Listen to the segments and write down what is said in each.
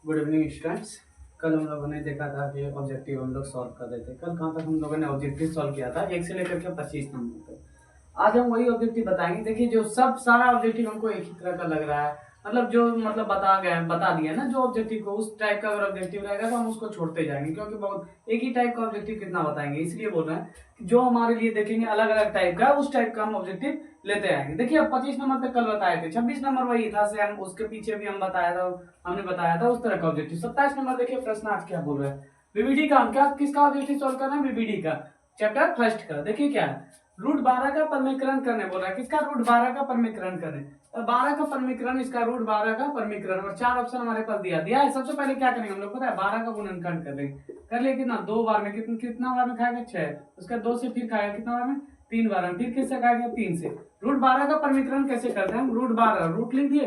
Good evening students. कल हम लोगों ने देखा था कि ऑब्जेक्टिव हम लोग सॉल्व कर रहे थे। कल कहाँ तक हम लोगों ने ऑब्जेक्टिव सॉल्व किया था, 1 से लेकर के 25 नंबर तक। आज हम वही ऑब्जेक्टिव बताएंगे। देखिए, जो सब सारा ऑब्जेक्टिव हमको एक ही तरह का लग रहा है, मतलब जो मतलब बता दिया ना जो ऑब्जेक्टिव को, उस टाइप का अगर ऑब्जेक्टिव रहेगा तो हम उसको छोड़ते जाएंगे, क्योंकि बहुत एक ही टाइप का ऑब्जेक्टिव कितना बताएंगे। इसलिए बोल रहे हैं कि जो हमारे लिए देखेंगे अलग अलग टाइप का, उस टाइप का हम ऑब्जेक्टिव लेते आएंगे। देखिए, अब 25 नंबर पे कल बताए थे, 26 नंबर वही था सेम, उसके पीछे भी हमने बताया था उस तरह का ऑब्जेक्टिव। 27 नंबर देखिए प्रश्न आज क्या बोल रहा है। बीबीडी का हम क्या किसका ऑब्जेक्टिव सॉल्व करना है? बीबीडी का, चैप्टर फर्स्ट का। देखिए क्या है, रूट 12 का परमीकरण करने बोल रहा है। किसका? रूट 12 का परमीकरण करने। और 12 का परमीकरण, इसका रूट 12 का परमीकरण, और 4 ऑप्शन हमारे पास दिया है। सबसे पहले क्या करेंगे हम लोग, पता है? 12 का गुणनखंड कर देंगे। कर लिए कितना? 2 बार में। कितना बार में खाएगा? 6। उसका 2 से फिर खाएगा कितना बार में? 3 बार में। फिर किससे खाएगा? 3 से। रूट 12 का परमीकरण कैसे करते हैं हम? रूट 12 रूट लिख दिए,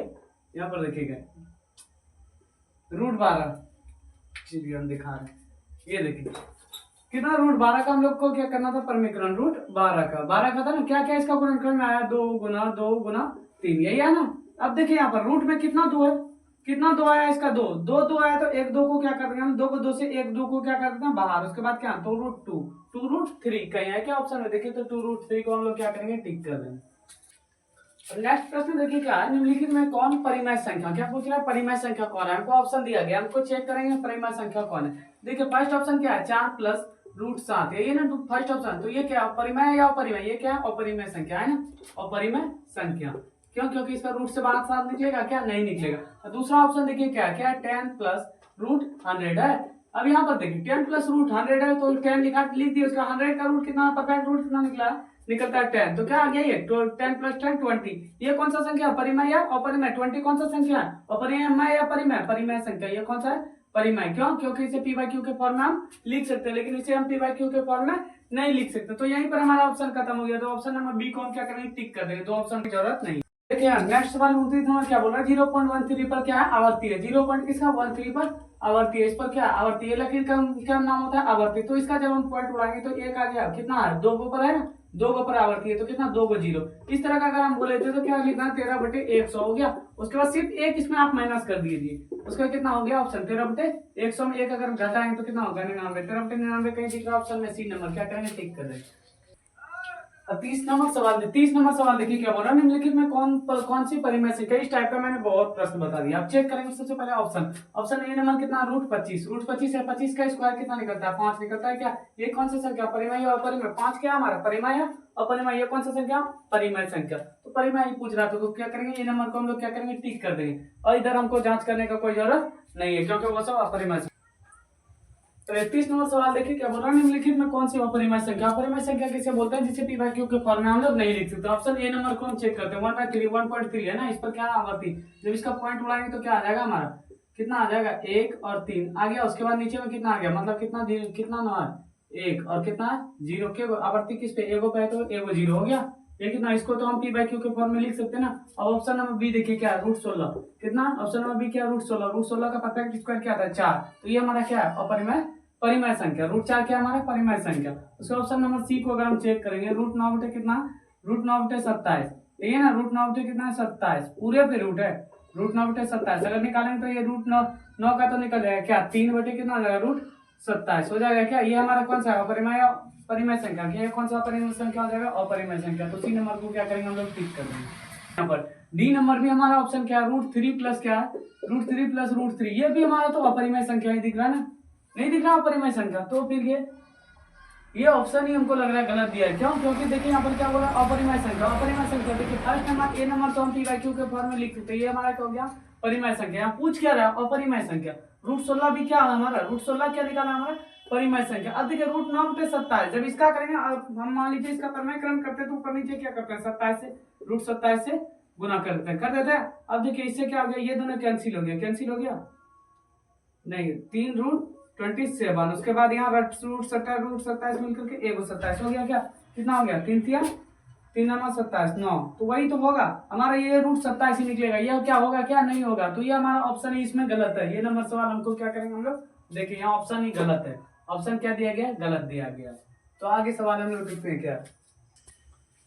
यहाँ पर देखिएगा रूट 12, चलिए हम दिखा रहे हैं। ये देखिए कितना, रूट 12 का हम लोग को क्या करना था? परमीकरण रूट 12 का। 12 का था ना, क्या क्या इसका गुणनखंड में आया? 2 गुना 2 गुना 3, यही है ना। अब देखिए यहाँ पर रूट में कितना 2 है, कितना 2 आया? इसका 2 2 2 आया, तो 1 2 को क्या कर देंगे हम? 2 को 2 से 1 2 को क्या कर देते हैं? बाहर। उसके बाद क्या? तो रूट 2 2 रूट 3 कहीं है क्या ऑप्शन में? देखिए तो 2 रूट 3 को हम लोग क्या करेंगे? टिक कर देंगे। नेक्स्ट प्रश्न देखिए क्या है, निम्नलिखित में कौन परिमेय संख्या, क्या पूछ रहा है? परिमेय संख्या कौन है? हमको ऑप्शन दिया गया, हमको चेक करेंगे परिमेय संख्या कौन है। देखिए फर्स्ट ऑप्शन क्या है? 4 प्लस रूट 7, ये ना फर्स्ट ऑप्शन। तो ये क्या, परिमेय है या अपरिमेय? ये क्या है? अपरिमेय संख्या है ना, अपरिमेय संख्या। क्यों? क्योंकि इसका रूट से बाहर 7 निकलेगा क्या? नहीं निकलेगा। दूसरा ऑप्शन देखिए क्या है, 10 प्लस रूट 100 है। अब यहाँ पर देखिए 10 प्लस रूट 100 है, तो 10 लिख दिया, उसका 100 का रूट कितना, परफेक्ट रूट कितना निकला? निकलता है 10। तो क्या आ गया ये? 10 प्लस 10 20। ये कौन सा संख्या? परिमेय या अपरिमेय? 20 कौन सा संख्या है? अपरिमेय या परिमेय? परिमेय संख्या। ये कौन सा है? परिमेय। क्यों? क्योंकि इसे पी बाई क्यू के फॉर्म में हम लिख सकते हैं, लेकिन इसे हम पी बाई क्यू के फॉर्म में नहीं लिख सकते। तो यहीं पर हमारा ऑप्शन खत्म हो गया। तो ऑप्शन नंबर बी को हम क्या करेंगे? टिक कर देंगे, दो ऑप्शन की जरूरत नहीं। देखिए नेक्स्ट सवाल 29 नंबर क्या बोल रहा है? 0.13 पर क्या है? आवर्ती है। 0 किसका? 13 पर आवर्ती है। इस पर क्या? आवर्ती है। लकीर का क्या नाम होता है? आवर्ती। तो इसका जब हम पॉइंट उड़ाएंगे तो एक आ गया, कितना है? 2 के ऊपर है ना, 2 के ऊपर आवर्ती है, तो कितना? 2 को 0। इस तरह का अगर हम बोले थे तो क्या लिखना? 13/100 हो गया। उसके बाद सिर्फ एक इसमें आप माइनस कर दीजिए, उसका कितना हो गया? ऑप्शन 13/100 में एक अगर घटाएंगे तो कितना होगा? 99। 13/99 कहीं दिख रहा ऑप्शन में? C number. क्या करेंगे? टिक कर देंगे। अब 30 नंबर सवाल 30 नंबर सवाल देखिए क्या बोल रहा है, निम्नलिखित में कौन सी परिमेय संख्या? इस टाइप का मैंने बहुत प्रश्न बता दिया। अब चेक करेंगे सबसे पहले ऑप्शन ए नंबर कितना? रूट 25। रूट 25 है, 25 का स्क्वायर कितना निकलता है? 5 निकलता है क्या? ये कौन सा संख्या? परिमेय या अपरिमेय? 5 क्या हमारा? परिमेय है। अपरिमेय ये कौन सा संख्या? परिमेय संख्या। तो परिमेय ही पूछ रहा था, तो क्या करेंगे? ये नंबर को हम लोग क्या करेंगे? टिक कर देंगे, और इधर हमको जांच करने का कोई जरूरत नहीं है, क्योंकि वो सब अपरिमेय। तो 31 नंबर सवाल देखिए क्या बोल रहा है, निम्नलिखित में कौन सी अपरिमेय संख्या? अपरिमेय संख्या किसे बोलते हैं? जिसे पी बाई क्यू के फॉर्म में हम लोग नहीं लिख सकते। ऑप्शन ए नंबर को हम चेक करते हैं। 1/3 1.3 है ना, इस पर क्या आवर्ती, जब इसका पॉइंट उड़ाएंगे तो क्या आ जाएगा हमारा? कितना आ जाएगा? 1 और 3 आ गया। उसके बाद नीचे में कितना आ गया? मतलब कितना कितना ना है? 1 और कितना है? 0 के आवर्ती किस पे? एगो पे है, तो एगो 0 हो गया। ये कितना? इसको तो हम पी बाई क्यू के फॉर्म में लिख सकते हैं ना। अब ऑप्शन नंबर बी देखिए क्या है? रूट 16। कितना? ऑप्शन नंबर बी क्या? रूट 16। रूट 16 का परफेक्ट स्क्वायर क्या था? 4। तो ये हमारा क्या है? अपरिमेय परिमेय संख्या। रूट 4 क्या हमारा? परिमेय संख्या। उसके ऑप्शन नंबर सी को अगर हम चेक करेंगे, रूट 9 बटे कितना? रूट 9 बटे 27। ठीक है ना, रूट 9 बटे कितना है? 27 पूरे पे रूट है। रूट 9 बटे 27 अगर निकालेंगे तो ये रूट 9 का तो निकल जाएगा क्या? 3 बटे कितना हो जाएगा? रूट 27 हो जाएगा क्या? ये हमारा कौन सा है? अपरिमेय परिमेय संख्या। ये कौन सा अपरिमेय संख्या हो जाएगा? अपरिमेय संख्या। तो सी नंबर को क्या करेंगे हम लोग? टिक कर देंगे। यहाँ पर डी नंबर भी हमारा ऑप्शन क्या है? रूट 3 प्लस क्या है? Root 3 plus root 3। ये भी हमारा तो अपरिमेय संख्या ही दिख रहा है ना, नहीं दिख रहा अपरिमेय संख्या। तो फिर ये ऑप्शन ही हमको लग रहा है गलत दिया है। क्यों? क्योंकि देखिए यहाँ पर क्या बोला? अपरिमेय संख्या। अपरिमेय संख्या देखिए फर्स्ट नंबर ए नंबर तो हम पी बाई क्यू के फॉर्म में लिख सकते हैं। ये हमारा क्या हो गया? परिमेय संख्या। यहाँ पूछ क्या रहा है? अपरिमेय संख्या। रूट 16 भी क्या है हमारा? रूट 16 क्या निकाला हमारा? परिमेय संख्या। अब देखिए रूट 9 बटे 27 जब इसका करेंगे, हम मान लीजिए इसका परिमेयकरण करते हैं तो ऊपर नीचे क्या करते हैं? 27 से रूट 27 से गुना कर देते हैं, कर देते हैं। अब देखिए इससे क्या हो गया? ये दोनों कैंसिल हो गया, कैंसिल हो गया नहीं, 3 रूट 27। उसके बाद यहाँ रूट 27 मिलकर के एगो 27 हो गया। क्या कितना हो गया? 3 तिया 3 नंबर 27 9। तो वही तो होगा हमारा, ये रूट 27 ही निकलेगा। ये क्या होगा? क्या नहीं होगा? तो ये हमारा ऑप्शन ही इसमें गलत है। ये नंबर सवाल हमको क्या करेंगे हम लोग? देखिए यहाँ ऑप्शन ही गलत है। ऑप्शन क्या दिया गया? गलत दिया गया। तो आगे सवाल हम लोग देखते हैं क्या।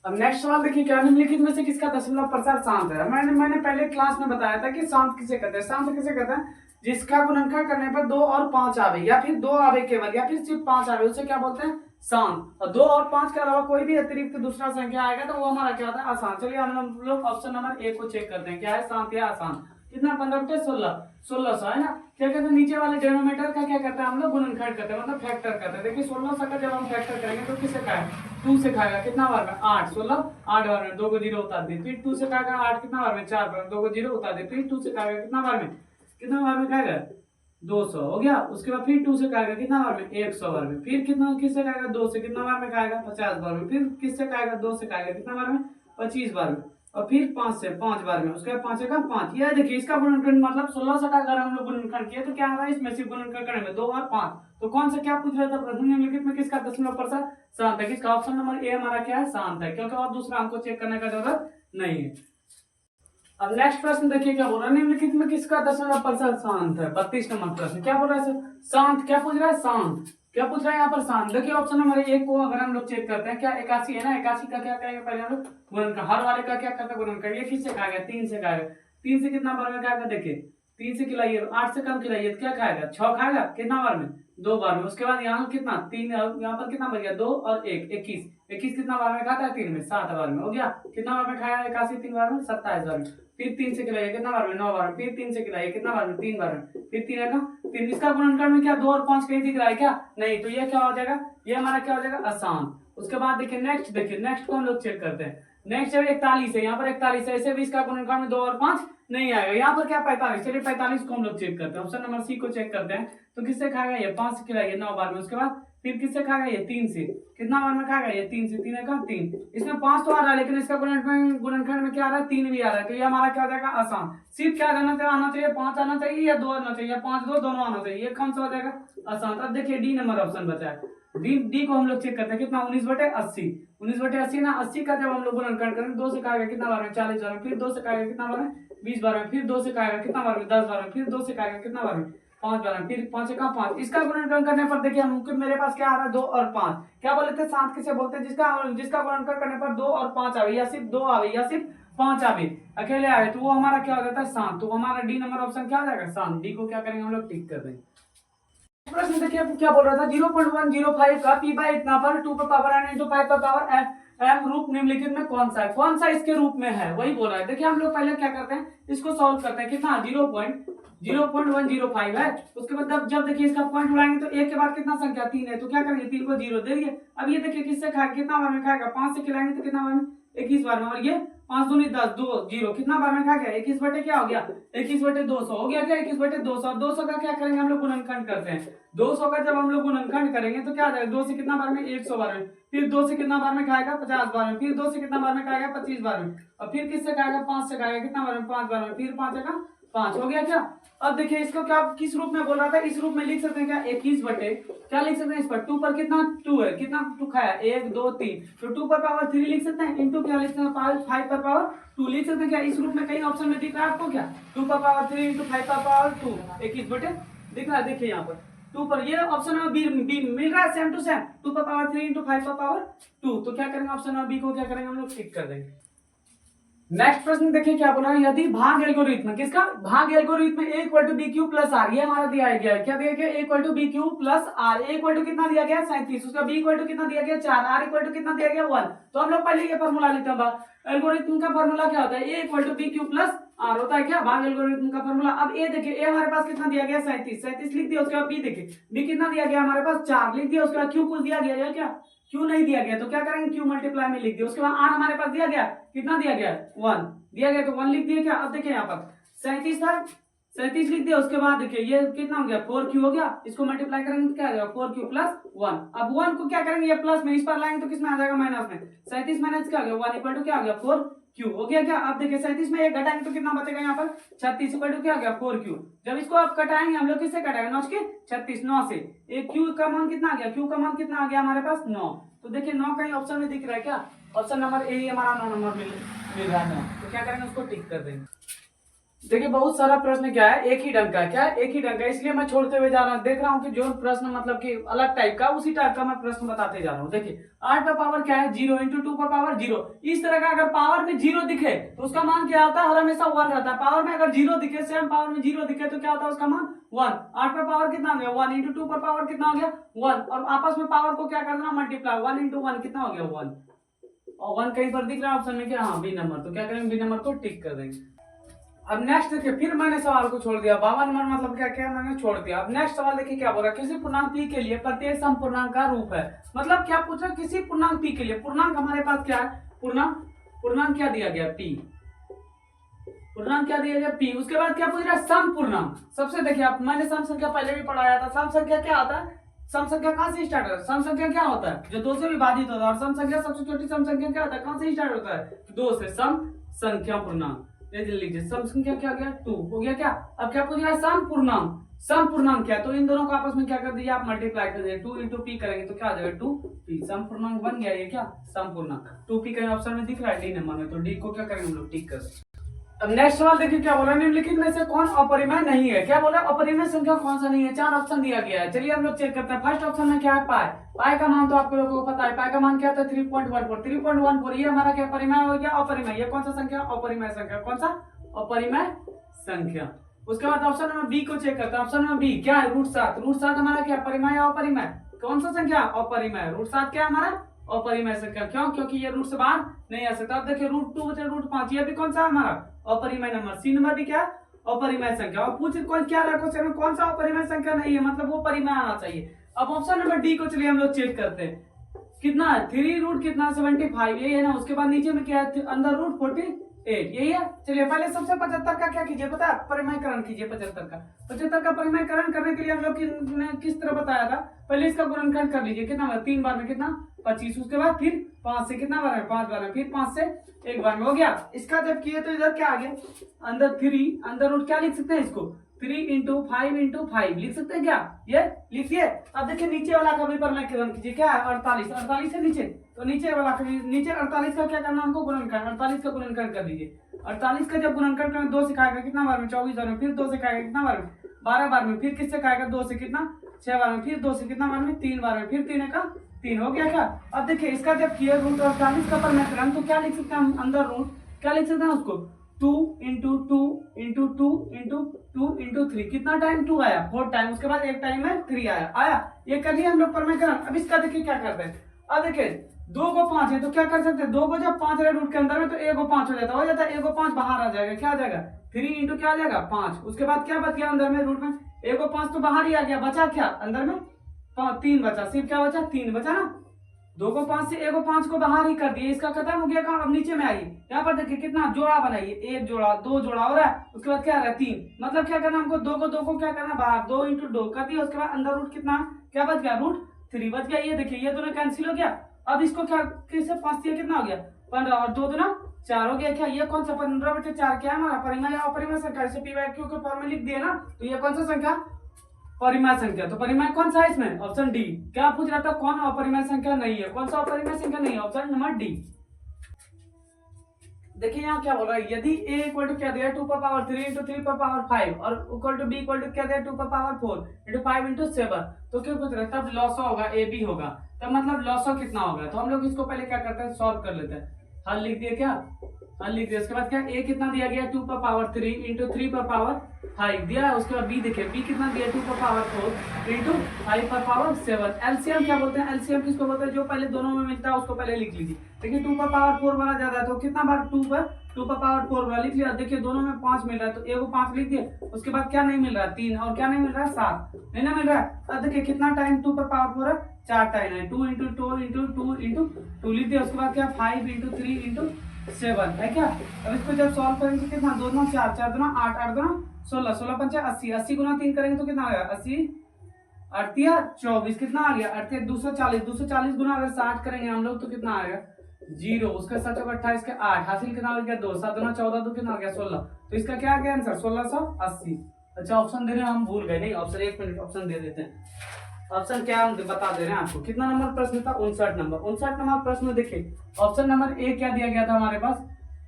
अब नेक्स्ट सवाल देखिए क्या, निम्नलिखित में से किसका दशमलव प्रसार शांत है? मैंने पहले क्लास में बताया था कि शांत किसे कहते हैं। शांत किसे कहते हैं? जिसका गुणनखंड करने पर 2 और 5 आवे या फिर 2 आवे केवल या फिर सिर्फ 5 आवे, उसे क्या बोलते हैं? शांत। और 2 और 5 के अलावा कोई भी अतिरिक्त दूसरा संख्या आएगा तो वो हमारा क्या होता है? अशांत। चलिए हम लोग ऑप्शन नंबर ए को चेक करते हैं, क्या है? शांत या अशांत। कितना? 15 बटे 16, 1600 है ना। क्या कहते हैं? नीचे वाले डिनोमिनेटर का क्या करते हैं हम लोग? गुणनखंड करते हैं, मतलब फैक्टर करते हैं। देखिए 1600 का जब हम फैक्टर करेंगे तो किससे खाएगा? 2 से खाएगा। कितना बार में? 8, 16 8 बार में, 2 को 0 उतार दी। फिर 2 से खाएगा 8 कितना बार में? 4 बार में, 2 को 0 उतार दी। फिर 2 से खाएगा कितना बार में? कितना बार में खाएगा? 200 हो गया। उसके बाद फिर 2 से खाएगा कितना बार में? 100 बार में। फिर कितना किससे खाएगा? 2 से कितना बार में खाएगा? 50 बार में। फिर किससे खाएगा? 2 से खाएगा कितना बार में? 25 बार में। और फिर 5 से 5 बार में। उसके बाद 5 का 5। यह देखिए इसका गुणनखंड मतलब 1600 का अगर हम लोग गुणनखंड किए तो क्या आ रहा है? इसमें से गुणनखंड करेंगे 2 और 5। तो कौन सा क्या पूछ रहा था प्रश्न? निम्नलिखित में किसका दशमलव प्रतिशत शांत है? किसका? ऑप्शन नंबर ए हमारा क्या है? शांत है, क्योंकि और दूसरा हमको चेक करने का जरूरत नहीं है। अब नेक्स्ट प्रश्न देखिए क्या बोल रहा है? निम्नलिखित में किसका दशमलव प्रतिशत शांत है? 32 नंबर प्रश्न। क्या बोल रहा है? शांत। क्या पूछ रहा है? शांत। क्या पूछ रहा है यहाँ पर? शांत। देखिए ऑप्शन नंबर ए को अगर हम लोग चेक करते हैं, क्या 81 है ना, 81 का क्या करेंगे पहले हम लोग? गुणनखंड। हर वाले का क्या करते हैं? गुणनखंड। ये किससे खाएगा? 3 से खाएगा। 3 से कितना बार में खाएगा? देखिए 3 से खिलाइए, 8 से कम खिलाइए तो क्या खाएगा? 6 खाएगा। कितना बार में? 2 बार में। उसके बाद यहाँ कितना? 3, यहाँ पर कितना बच गया? 2 और 1, 21। 21 कितना बार में खाता है? 3 में, 7 बार में। हो गया। कितना बार में खाया? 81 3 बार में, 27 बार में। फिर 3 से खिलाइए कितना बार में? 9 बार में। फिर 3 से खिलाइए कितना बार में? 3 बार में। फिर 3 है ना 3। इसका गुणनखंड में क्या 2 और 5 कहीं दिख रहा है क्या? नहीं। तो ये क्या हो जाएगा? ये हमारा क्या हो जाएगा? अशांत। उसके बाद देखिए नेक्स्ट, देखिए नेक्स्ट को हम लोग चेक करते हैं। नेक्स्ट है 41 है, यहाँ पर 41 है। ऐसे भी इसका गुणनखंड में 2 और 5 नहीं आएगा। यहाँ पर क्या 45? चलिए 45 को हम लोग चेक करते हैं। ऑप्शन नंबर सी को चेक करते हैं। तो किससे खाएगा? ये 5 से खिलाइए 9 बार में। उसके बाद फिर किससे खाएगा? ये 3 से। कितना बार में खाएगा? ये 3 से। 3 है का 3। इसमें 5 तो आ रहा है लेकिन इसका गुणनखंड में क्या आ रहा है? 3 भी आ रहा है। तो ये हमारा क्या हो जाएगा? आसान। सिर्फ क्या आना चाहिए? 5 आना चाहिए या 2 आना चाहिए या 5 2 दोनों आना चाहिए। ये कौन सा हो जाएगा? आसान। अब देखिए डी नंबर ऑप्शन बचा है। डी को हम लोग चेक करते हैं। कितना? 19/80। 19/80 ना, 80 का जब हम लोग गुणनखंड करेंगे 2 से खाएगा कितना बार में? 40 बार में। फिर 2 से खाएगा कितना बार में? 20 बार में। फिर 2 से खाएगा कितना बार में? 10 बार में। फिर 2 से खाएगा कितना बार में? 5 बार में। फिर 5 का 5। इसका गुणनखंड करने पर देखिए हम मेरे पास क्या आ रहा है? 2 और 5। क्या बोले थे? शांत किसे बोलते हैं? जिसका गुणनखंड करने पर 2 और 5 आवे या सिर्फ 2 आवे या सिर्फ 5 आवे, अकेले आवे, तो वो हमारा क्या हो जाता है? शांत। तो हमारा डी नंबर ऑप्शन क्या हो जाएगा? शांत। डी को क्या करेंगे हम लोग? टिक कर देंगे। प्रश्न देखिए क्या बोल रहा था? 0.105 का p बाय इतना पर 2 पर पावर n into 5 पर पावर m रूप निम्नलिखित में कौन सा है? कौन सा इसके रूप में है वही बोल रहा है। देखिए हम लोग पहले क्या करते हैं? इसको सॉल्व करते हैं। कितना? 0.105 है। उसके बाद जब देखिए इसका पॉइंट उड़ाएंगे तो एक के बाद कितना संख्या? 3 है। तो क्या करेंगे? 3 को 0 दे दिए। अब ये देखिए किससे खाएगा? कितना बार में खाएगा? 5 से खिलाएंगे तो कितना बार में? 21 बार में। और ये 5 दूनी 10, 2 0 कितना बार में खा गया? 21 बटे क्या हो गया? 21 बटे 200 हो गया। क्या? 21 बटे 200। 200 का क्या करेंगे हम लोग? गुणनखंड करते हैं। 200 का जब हम लोग गुणनखंड करेंगे तो क्या आ जाएगा? 2 से कितना बार में? 100 बार में। फिर 2 से कितना बार में खाएगा? 50 बार में। फिर 2 से कितना बार में खाएगा? 25 बार में। और फिर किससे खाएगा? 5 से खाएगा कितना बार में? 5 बार में। फिर 5 का 5 हो गया। क्या? अब देखिए इसको क्या किस रूप में बोल रहा था? इस रूप में लिख सकते हैं क्या? 21 बटे क्या लिख सकते हैं? इस पर 2 पर कितना 2 है? कितना 2 खाया? 1 2 3। तो 2 पर पावर 3 लिख सकते हैं। इनटू क्या लिख सकते हैं? 5 पर पावर 2 लिख सकते हैं। क्या इस रूप में कहीं ऑप्शन में दिख रहा है आपको? क्या 2 पर पावर 3 इंटू 5 पर पावर 2 21 बटे दिख रहा है? देखिए यहाँ पर 2 पर ये ऑप्शन में बी मिल रहा है सेम टू सेम। 2 पर पावर 3 इंटू 5 पर पावर 2। तो क्या करेंगे? ऑप्शन में बी को क्या करेंगे हम लोग? टिक कर देंगे। नेक्स्ट प्रश्न देखिए क्या बोला है? यदि भाग एल्गोरिथ्म, किसका भाग algorithm a equal to B Q plus R, ये हमारा दिया गया है। क्या दिया गया? a equal to B Q plus R. a equal to कितना दिया गया? 37। उसका b इक्वल टू कितना दिया गया? 4। r इक्वल टू कितना दिया गया? 1। तो हम लोग पहले ये फॉर्मूला लिखते हैं। एल्गोरिथ्म का फॉर्मूला क्या होता है? a equal to B Q plus R होता है क्या भाग एल्गोरिथ्म का फॉर्मूला। अब a देखिए, a हमारे पास कितना दिया गया? 37 लिख दिया। उसके बाद b देखिए, b कितना दिया गया हमारे पास? 4 लिख दिया। उसके बाद q कुछ दिया गया क्या? क्यू नहीं दिया गया। तो क्या करेंगे? क्यू मल्टीप्लाई में लिख दिया। उसके बाद आर हमारे पास दिया गया कितना? दिया गया 1 दिया गया। तो 1 लिख दिया। क्या? अब देखिए यहाँ पर 37 था, 37 लिख दिया। उसके बाद देखिए ये कितना हो गया? 4q हो गया। इसको मल्टीप्लाई करेंगे तो क्या आ जाएगा? 4q plus 1। अब 1 को क्या करेंगे? ये प्लस में इस पर लाएंगे तो किसमें आ जाएगा? माइनस में। 37 माइनस क्या हो गया? 1 इक्वल टू क्या हो गया? 4q हो गया। क्या? अब देखिए 37 में 1 घटाएंगे तो कितना बचेगा यहाँ पर? 36 इक्वल टू क्या हो गया? 4q। जब इसको आप कटाएंगे हम लोग किससे कटाएंगे? 9 के 36 9 से। एक q का मान कितना आ गया? q का मान कितना आ गया हमारे पास? 9। तो देखिए 9 कहीं ऑप्शन में दिख रहा है क्या? ऑप्शन नंबर ए ही हमारा 9 नंबर मिल रहा है 9। तो क्या करेंगे? उसको टिक कर देंगे। देखिए बहुत सारा प्रश्न क्या है, एक ही ढंग का है, क्या है एक ही ढंग का, इसलिए मैं छोड़ते हुए जा रहा हूँ। देख रहा हूँ कि जो प्रश्न मतलब कि अलग टाइप का, उसी टाइप का मैं प्रश्न बताते जा रहा हूँ। देखिए 8 का पावर क्या है, 0 इंटू 2 का पावर 0। इस तरह का अगर पावर में 0 दिखे तो उसका मान क्या आता है, हर हमेशा 1 रहता है। पावर में अगर 0 दिखे, सेम पावर में 0 दिखे तो क्या होता है, उसका मान 1। 8 का पावर कितना हो गया 1, इंटू 2 का पावर कितना हो गया 1, और आपस में पावर को क्या करना, मल्टीप्लाई, 1 इंटू 1 कितना हो गया 1, और 1 कहीं पर दिख रहा है ऑप्शन में क्या, हाँ बी नंबर, तो क्या करेंगे बी नंबर को टिक कर देंगे। अब नेक्स्ट देखिए, फिर मैंने सवाल को छोड़ दिया, 52 नंबर मतलब क्या क्या मैंने छोड़ दिया। अब नेक्स्ट सवाल देखिए क्या बोल रहा है, किसी पूर्णांक p के लिए प्रत्येक सम पूर्णांक का रूप है। मतलब क्या पूछ रहा है, किसी पूर्णांक p के लिए, पूर्णांक हमारे पास क्या है, पूर्णांक क्या दिया गया p, पूर्णांक क्या दिया गया p। उसके बाद क्या पूछ रहा है, सम पूर्णांक। सबसे देखिए आप, मैंने सम संख्या पहले भी पढ़ाया था। सम संख्या क्या आता है, सम संख्या कहां से स्टार्ट होता है, सम संख्या क्या होता है, जो 2 से विभाजित होता है। और सम संख्या सबसे छोटी सम संख्या क्या होता है, कहां से स्टार्ट होता है, 2 से। सम संख्या पूर्णांक लीजिए, सम संख्या क्या हो गया 2 हो गया क्या। अब क्या पूछ रहा है, सम पूर्णांक। सम पूर्णांक क्या, तो इन दोनों को आपस में क्या कर दीजिए, आप मल्टीप्लाई कर दीजिए, 2 इंटू पी करेंगे तो क्या आ जाएगा 2p। सम पूर्णांक बन गया ये क्या, सम पूर्णांक। 2p कहीं ऑप्शन में दिख रहा है डी नंबर में, तो डी को क्या करेंगे हम लोग, टिक कर देंगे। अब नेक्स्ट सवाल देखिए क्या बोला, निम्नलिखित में से कौन अपरिमेय नहीं है। क्या बोला, अपरिमेय संख्या कौन सा नहीं है, 4 ऑप्शन दिया गया है। चलिए हम लोग चेक करते हैं। फर्स्ट ऑप्शन में क्या है, पाई। पाई का मान तो आप लोगों को पता है, पाई का मान क्या था 3.14। 3.14 ये हमारा क्या परिमेय हो गया, अपरिमेय। ये कौन सा संख्या, अपरिमेय संख्या। कौन सा, अपरिमेय संख्या। उसके बाद ऑप्शन नंबर बी को चेक करते हैं। ऑप्शन नंबर बी क्या है, √7। √7 हमारा क्या, परिमेय या अपरिमेय, कौन सा संख्या, अपरिमेय। √7 क्या है हमारा, अपरिमेय संख्या। क्यों, क्योंकि ये रूट से बाहर नहीं आ सकता। अब देखिए √2 बचे √5, ये भी कौन सा है हमारा, अपरिमेय नंबर। सी नंबर भी क्या, अपरिमेय संख्या। और पूछ कौन क्या रहा क्वेश्चन में, कौन सा अपरिमेय संख्या नहीं है, मतलब वो परिमेय आना चाहिए। अब ऑप्शन नंबर डी को चलिए हम लोग चेक करते हैं। कितना है 3 रूट कितना 75, यही है ना। उसके बाद नीचे में क्या है, अंदर रूट 48, यही है। चलिए पहले सबसे 75 का क्या कीजिए, पता है, परिमेयकरण कीजिए। 75 का परिमेयकरण करने के लिए हम लोग ने किस तरह बताया था, पहले इसका गुणनखंड कर लीजिए। कितना 3 बार में कितना 25। उसके बाद फिर 5 से कितना बार में 5 बार में, फिर 5 से 1 बार में हो गया। इसका जब किए तो इधर क्या आ गया, अंदर 3, अंदर रूट क्या लिख सकते हैं इसको, 3 इंटू 5 लिख सकते हैं क्या, ये लिखिए। अब देखिए नीचे वाला का भी परिमेयकरण कीजिए, क्या है 48, 48 है नीचे, तो नीचे वाला का नीचे 48 का क्या करना हमको, गुणनखंड। 48 का गुणनखंड कर दीजिए। 48 का जब गुणनखंड करें 2 से खाएगा कितना बार में, 24 बार में, फिर 2 से खाएगा कितना बार में, 12 बार में, फिर किससे खाएगा 2 से कितना 6 बार में, फिर 2 से कितना बार में, 3 बार में, फिर 3 का 3 हो गया क्या। अब देखिए इसका जब किया √48 का परिमेयकरण, तो क्या लिख सकते हैं हम, अंदर रूट क्या लिख सकते हैं उसको, 2 इंटू 2 इंटू 2 इंटू 2 इंटू 3, कितना टाइम 2 आया, 4 टाइम। उसके बाद एक टाइम में 3 आया। ये कर लिया हम लोग परिमेयकरण। अब इसका देखिए क्या करते हैं, अब देखिए 2 को 5 है तो क्या कर सकते हैं, 2 को जब 5 है रूट के अंदर में, तो 1 को 5 हो जाता है 1 को 5 बाहर आ जाएगा, क्या आ जाएगा 3 इंटू क्या आ जाएगा 5। उसके बाद क्या बच गया अंदर में रूट में, 1 को 5 तो बाहर ही आ गया, बचा क्या अंदर में 3 बचा, सिर्फ क्या बचा 3 बचा ना। 2 को 5 से 1 को 5 को बाहर ही कर दिए, इसका खत्म हो गया काम। अब नीचे में आइए, यहाँ पर देखिए कितना जोड़ा बनाइए, 1 जोड़ा 2 जोड़ा हो रहा है। उसके बाद क्या आ रहा है 3, मतलब क्या करना हमको, 2 को क्या करना बाहर, 2 इंटू 2 कर दिया। उसके बाद अंदर रूट कितना क्या बच गया, √3 बच गया। ये देखिए ये दोनों कैंसिल हो गया। अब इसको क्या किससे 5 दिया कितना हो गया 15, और 2 दूना 4 हो गया। क्या ये कौन सा 15/4 क्या है हमारा, परिमेय या अपरिमेय संख्या। इसे p/q के फॉर्म में लिख दिए ना, तो ये कौन सा संख्या, परिमेय संख्या। तो परिमेय कौन सा है इसमें, ऑप्शन डी। क्या पूछ रहा था, कौन अपरिमेय संख्या नहीं है, कौन सा अपरिमेय संख्या नहीं है, ऑप्शन नंबर डी। देखिए यहाँ क्या बोल रहा है, यदि a इक्वल टू क्या दिया 2^3 इंटू 3^5 और equal to b equal to क्या दिया 2^4 इंटू 5 इंटू 7, तो क्या पूछ रहा है, तब लॉसो होगा a b होगा, तब मतलब लॉसो कितना होगा। तो हम लोग इसको पहले क्या करते हैं, सॉल्व कर लेते हैं। हल लिख दिया, क्या हल लिख दिया। उसके बाद क्या a कितना दिया गया 2^3 इंटू 3^5 दिया है। उसके बाद b देखिए b कितना दिया 2^4 इंटू 5^7। एलसीएम क्या बोलते हैं, एलसीएम किसको बोलते हैं, जो पहले दोनों में मिलता है उसको पहले लिख लीजिए। देखिए 2^4 वाला ज्यादा है, तो कितना बार 2^4 वाला लिख लिया। देखिए दोनों में 5 मिल रहा है, तो a को 5 लिख दिया। उसके बाद क्या नहीं मिल रहा है 3, और क्या नहीं मिल रहा है 7, नहीं ना मिल रहा है। अब देखिए कितना टाइम 2^4 है, 4 टाइम है, 2 इंटू 2 इंटू 2 इंटू 2 लिख दिया। उसके बाद क्या 5 इंटू 3 इंटू 7 है क्या। अब इसको जब सॉल्व करेंगे कितना 2 दूना 4, 4 दूना 8, 8 दूना 16, 16 पंचे 80, 80 गुना 3 करेंगे तो कितना आएगा 80, 8 या 24 कितना आ गया 8 240, 240 गुना अगर 60 करेंगे हम लोग तो कितना आएगा 0। उसका 7 28 के 8 हासिल कितना हो गया 2, 7 दूना 14, 2 कितना आ गया 16। तो इसका क्या आ गया आंसर 1680। अच्छा ऑप्शन दे रहे हैं हम भूल गए, नहीं ऑप्शन 1 मिनट ऑप्शन दे देते हैं। ऑप्शन क्या हम बता दे रहे हैं आपको। कितना नंबर प्रश्न था 59 नंबर। 59 नंबर प्रश्न देखिए ऑप्शन नंबर ए क्या दिया गया था हमारे पास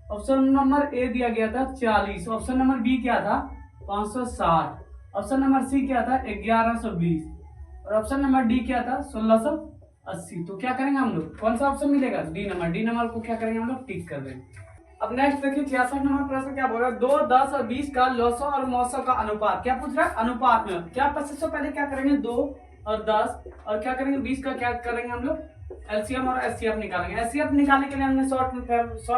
ऑप्शन नंबर ए दिया गया था 40, ऑप्शन नंबर बी क्या था 560, ऑप्शन नंबर सी क्या था 1120 और ऑप्शन नंबर डी क्या था 1680। तो क्या करेंगे हम लोग, कौन सा ऑप्शन मिलेगा, डी नंबर। डी नंबर को क्या करेंगे हम लोग, टिक कर देंगे। अब नेक्स्ट देखिए 66 नंबर प्रश्न क्या बोल रहा है, 2, 10 और 20 का लॉसो और मौसो का अनुपात। क्या पूछ रहा है, अनुपात में। क्या 25 पहले क्या करेंगे 2 और 10 और क्या करेंगे 20 का क्या करेंगे हम लोग, एलसीएम और एचसीएफ निकालेंगे। एचसीएफ निकालने के लिए हमने शॉर्ट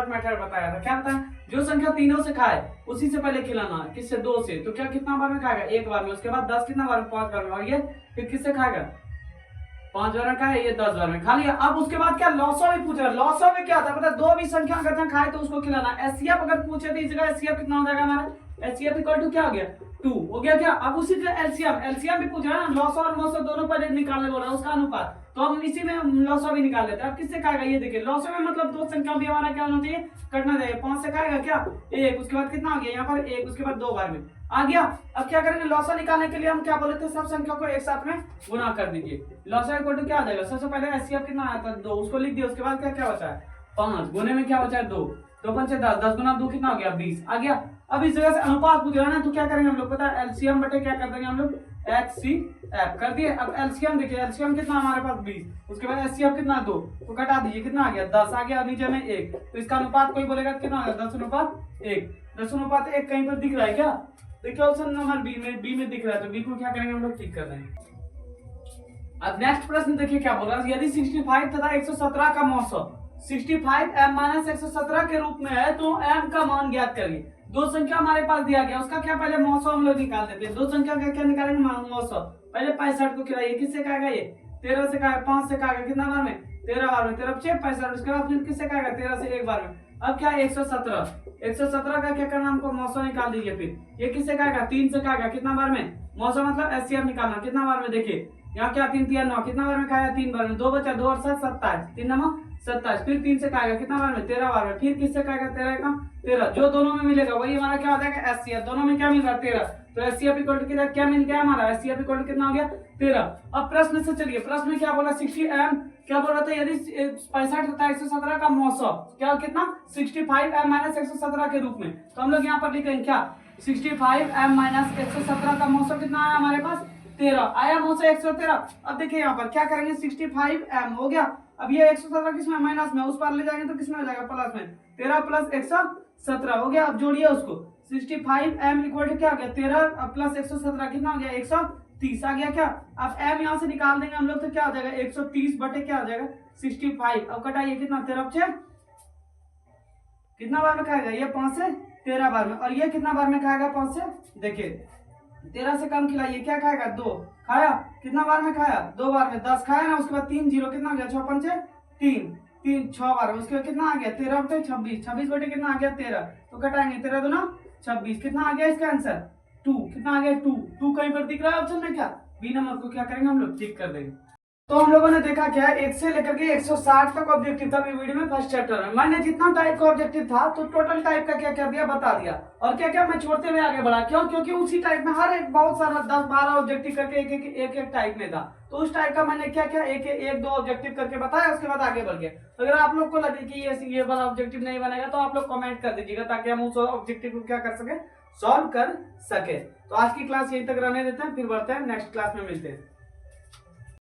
मेथड बताया था। क्या बताया, जो संख्या तीनों से खाए उसी से पहले खिलाना है। किससे, 2 से। तो क्या कितना बार में खाएगा, एक बार में। उसके बाद 10 कितना बार में, 5 बार में। और ये फिर किससे खाएगा, 5 बार में खाए, ये 10 बार में खा लिया। अब उसके बाद क्या, लॉसो भी पूछ रहा है। लॉसो में क्या था पता है, 2 भी संख्या अगर खाए तो उसको खिलाना। एचसीएफ अगर पूछे तो इस जगह एचसीएफ कितना हो जाएगा हमारा, एचसीएफ इक्वल टू क्या हो गया 2 हो गया क्या। अब उसी तरह एलसीएम भी पूछ रहा है ना, लॉसो और मौसो दोनों पहले निकालने बोल रहा है, उसका अनुपात। तो हम इसी में लॉसो भी निकाल लेते हैं। अब किससे खाएगा, ये देखिए लॉसो में मतलब 2 संख्या भी हमारा क्या होना चाहिए, कटना चाहिए। 5 से खाएगा क्या 1, उसके बाद कितना आ गया यहाँ पर 1, उसके बाद 2 बार में आ गया। अब क्या करेंगे, लॉसो निकालने के लिए हम क्या बोले थे, सब संख्या को एक साथ में गुना कर दीजिए। लॉसो इक्वल टू क्या आ जाएगा, सबसे पहले एचसीएफ कितना आया था 2, उसको लिख दिया। उसके बाद क्या क्या बचा है 5, गुने में क्या बचा है 2, 2 5 10, 10 गुना 2 कितना हो गया 20 आ गया। अब इस जगह से अनुपात पूछ रहा है ना, तो क्या करेंगे हम लोग, पता है एलसीएम बटे क्या कर देंगे हम लोग, एचसीएफ कर दिए। अब एलसीएम देखिए, एलसीएम कितना हमारे पास 20, उसके बाद एचसीएफ कितना 2, तो कटा दीजिए कितना आ गया 10 आ गया। नीचे में 1, तो इसका अनुपात कोई बोलेगा कितना आ गया 10:1। 10:1 कहीं पर दिख रहा है क्या, देखिए ऑप्शन नंबर बी में दिख रहा है। तो बी को क्या करेंगे हम लोग, टिक कर देंगे। अब नेक्स्ट प्रश्न देखिए क्या बोल रहा है, यदि 65 तथा 117 का मौसम 65 m - 117 के रूप में है तो m का मान ज्ञात करिए। 2 संख्या हमारे पास दिया गया, उसका क्या पहले मौसम हम लोग निकाल देते हैं। 2 संख्या का क्या निकालेंगे, मौसम। पहले 65 को खिलाइए, किससे खाएगा ये 13 से खाएगा, 5 से खाएगा कितना बार में 13 बार में, 13 6 65। उसके बाद फिर किससे खाएगा 13 से 1 बार में। अब क्या 117 का क्या करना, हमको मौसम निकाल दीजिए। फिर ये किससे खाएगा 3 से खाएगा कितना बार में, मौसम मतलब एचसीएफ निकालना कितना बार में। देखिए यहाँ क्या 3 3 9 कितना बार में खाएगा 3 बार में, 2 बचा 2 और 7 27, 3 9 27। फिर 3 से खाएगा कितना बार में 13 बार में। फिर किससे खाएगा 13 का 13, जो दोनों में मिलेगा वही हमारा क्या हो जाएगा एचसीएफ। दोनों में क्या मिल रहा है 13, तो एचसीएफ इक्वल टू कितना क्या मिल गया हमारा, एचसीएफ इक्वल टू कितना हो गया 13। अब प्रश्न से चलिए, प्रश्न में क्या बोला 60 m क्या बोल रहा था, यदि 65 तथा 117 का मौसम क्या कितना 65 m - 117 के रूप में। तो हम लोग यहाँ पर लिखेंगे क्या 65 m - 117 का मौसम कितना आया हमारे पास 13 आया, मौसम 113। अब देखिए यहाँ पर क्या करेंगे 65 m हो गया। अब ये 117 किसमें माइनस में, उस पर ले जाएंगे तो किसमें हो जाएगा प्लस में, 13 + 117 हो गया। अब जोड़िए उसको 65 m इक्वल टू क्या हो गया 13 प्लस 117 कितना हो गया 130 आ गया क्या। अब m यहाँ से निकाल देंगे हम लोग तो क्या हो जाएगा 130 बटे क्या हो जाएगा 65। अब कटाइए कितना 13 6 कितना बार में खाएगा ये 5 से 13 बार में, और ये कितना बार में खाएगा 5 से, देखिए 13 से कम खिलाइए क्या खाएगा 2 खाया, कितना बार में खाया 2 बार में, 10 खाया ना। उसके बाद 3 0 कितना हो गया 6 5 3 3 6 बार में। उसके बाद कितना आ गया 13 बटे 26, 26 बटे कितना आ गया 13, तो कटाएंगे 13 दूना 26 कितना आ गया इसका आंसर 2 कितना आ गया 2 कहीं पर दिख रहा है ऑप्शन में क्या, बी नंबर को क्या करेंगे हम लोग टिक कर देंगे। तो हम लोगों ने देखा क्या है 1 से लेकर के 160 तक ऑब्जेक्टिव था वीडियो में फर्स्ट चैप्टर में। मैंने जितना टाइप का ऑब्जेक्टिव था तो टोटल टाइप का क्या कर दिया बता दिया, और क्या क्या मैं छोड़ते हुए आगे बढ़ा। क्यों, क्योंकि उसी टाइप में हर एक बहुत सारा 10-12 ऑब्जेक्टिव करके एक टाइप में था, तो उस टाइप का मैंने क्या क्या एक दो ऑब्जेक्टिव करके बताया, उसके बाद आगे बढ़ गया। अगर आप लोग को लगे कि ये वाला ऑब्जेक्टिव नहीं बनेगा तो आप लोग कमेंट कर दीजिएगा, ताकि हम उस ऑब्जेक्टिव को क्या कर सके, सॉल्व कर सके। तो आज की क्लास यहीं तक रहने देते हैं, फिर बढ़ते हैं नेक्स्ट क्लास में मिलते हैं।